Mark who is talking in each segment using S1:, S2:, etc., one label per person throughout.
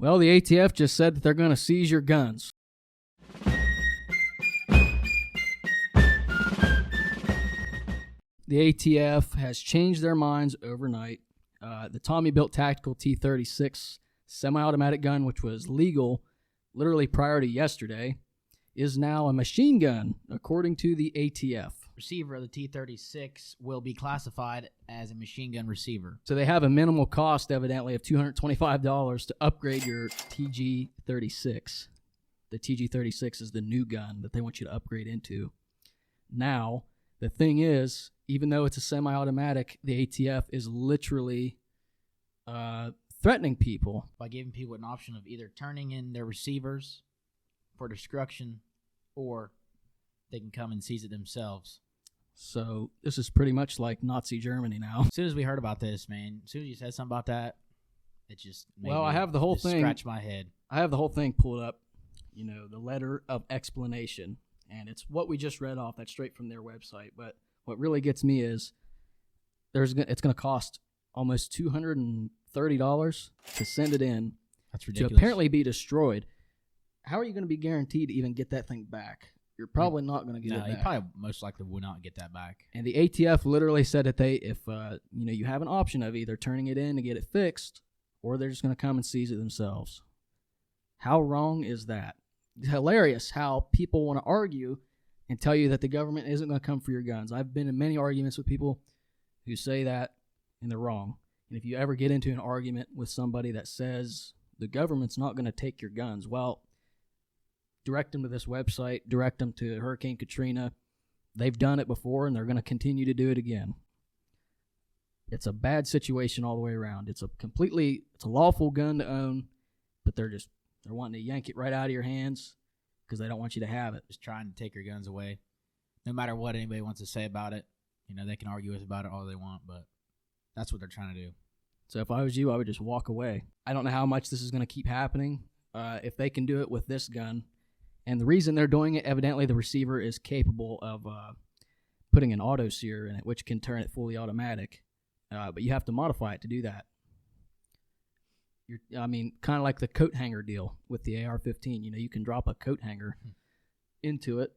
S1: Well, the ATF just said that they're going to seize your guns. The ATF has changed their minds overnight. The Tommy-built tactical T36 semi-automatic gun, which was legal literally prior to yesterday, is now a machine gun, according to the ATF.
S2: Receiver of the T36 will be classified as a machine gun receiver.
S1: So they have a minimal cost, evidently, of $225 to upgrade your TG36. The TG36 is the new gun that they want you to upgrade into. Now, the thing is, even though it's a semi-automatic, the ATF is literally threatening people.
S2: By giving people an option of either turning in their receivers for destruction, or they can come and seize it themselves.
S1: So this is pretty much like Nazi Germany now.
S2: As soon as we heard about this, man, as soon as you said something about that, it just made me
S1: I have the whole thing.
S2: Scratch my head.
S1: I have the whole thing pulled up, the letter of explanation, and it's what we just read off. That's straight from their website. But what really gets me is it's going to cost almost $230 to send it in.
S2: That's ridiculous.
S1: To apparently be destroyed. How are you going to be guaranteed to even get that thing back? You're probably not going to get it back.
S2: No, you probably most likely will not get that back.
S1: And the ATF literally said that if you have an option of either turning it in to get it fixed, or they're just going to come and seize it themselves. How wrong is that? It's hilarious how people want to argue and tell you that the government isn't going to come for your guns. I've been in many arguments with people who say that, and they're wrong. And if you ever get into an argument with somebody that says the government's not going to take your guns, well, direct them to this website, direct them to Hurricane Katrina. They've done it before, and they're going to continue to do it again. It's a bad situation all the way around. It's a lawful gun to own, but they're wanting to yank it right out of your hands because they don't want you to have it.
S2: Just trying to take your guns away. No matter what anybody wants to say about it, they can argue about it all they want, but that's what they're trying to do.
S1: So if I was you, I would just walk away. I don't know how much this is going to keep happening. If they can do it with this gun, and the reason they're doing it, evidently the receiver is capable of putting an auto sear in it, which can turn it fully automatic. But you have to modify it to do that. Kind of like the coat hanger deal with the AR-15. You can drop a coat hanger into it,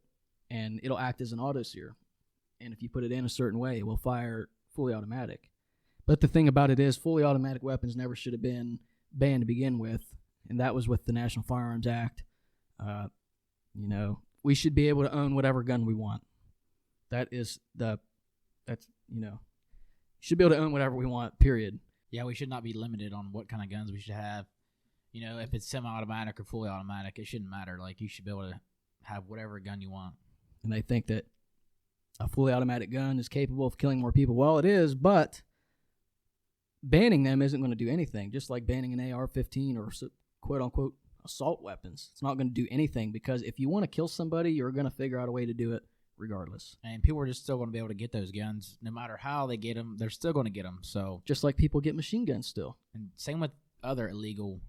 S1: and it'll act as an auto sear. And if you put it in a certain way, it will fire fully automatic. But the thing about it is, fully automatic weapons never should have been banned to begin with, and that was with the National Firearms Act. We should be able to own whatever gun we want. You should be able to own whatever we want, period.
S2: Yeah, we should not be limited on what kind of guns we should have. If it's semi-automatic or fully automatic, it shouldn't matter. Like, you should be able to have whatever gun you want.
S1: And they think that a fully automatic gun is capable of killing more people. Well, it is, but banning them isn't going to do anything. Just like banning an AR-15 or quote-unquote assault weapons. It's not going to do anything, because if you want to kill somebody, you're going to figure out a way to do it regardless.
S2: And people are just still going to be able to get those guns. No matter how they get them, they're still going to get them. So
S1: just like people get machine guns still.
S2: And same with other illegal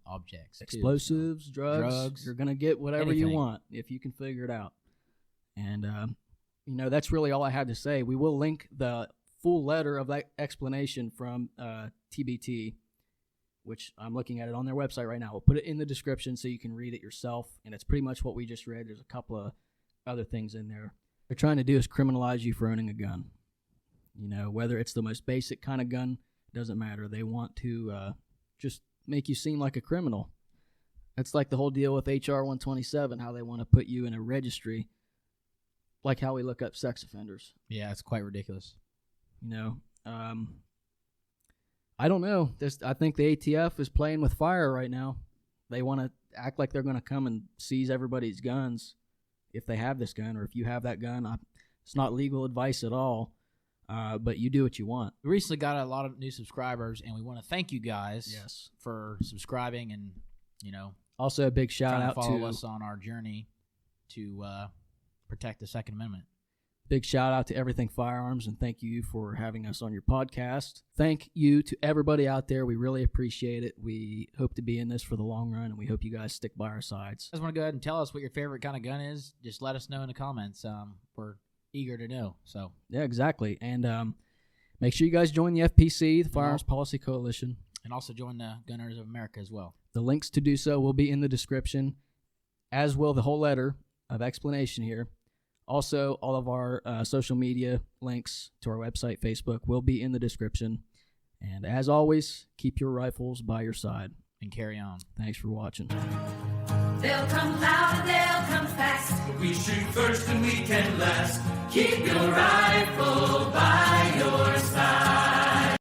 S2: objects.
S1: Explosives, drugs. You're going to get whatever you want if you can figure it out. And, that's really all I had to say. We will link the full letter of that explanation from TBT, which I'm looking at it on their website right now. We'll put it in the description so you can read it yourself, and it's pretty much what we just read. There's a couple of other things in there. They're trying to do is criminalize you for owning a gun. Whether it's the most basic kind of gun, doesn't matter. They want to just make you seem like a criminal. It's like the whole deal with HR 127, how they want to put you in a registry, like how we look up sex offenders.
S2: Yeah, it's quite ridiculous.
S1: I don't know. I think the ATF is playing with fire right now. They want to act like they're going to come and seize everybody's guns if they have this gun, or if you have that gun. It's not legal advice at all, but you do what you want.
S2: We recently got a lot of new subscribers, and we want to thank you guys for subscribing and,
S1: also a big shout out to
S2: follow us on our journey to protect the Second Amendment.
S1: Big shout out to Everything Firearms, and thank you for having us on your podcast. Thank you to everybody out there. We really appreciate it. We hope to be in this for the long run, and we hope you guys stick by our sides.
S2: You guys want to go ahead and tell us what your favorite kind of gun is? Just let us know in the comments. We're eager to know. Yeah,
S1: exactly. And make sure you guys join the FPC, the Firearms Policy Coalition.
S2: And also join the Gun Owners of America as well.
S1: The links to do so will be in the description, as will the whole letter of explanation here. Also, all of our social media links to our website, Facebook, will be in the description. And as always, keep your rifles by your side.
S2: And carry on.
S1: Thanks for watching.
S3: They'll come loud and they'll come fast, but we shoot first and we can last. Keep your rifle by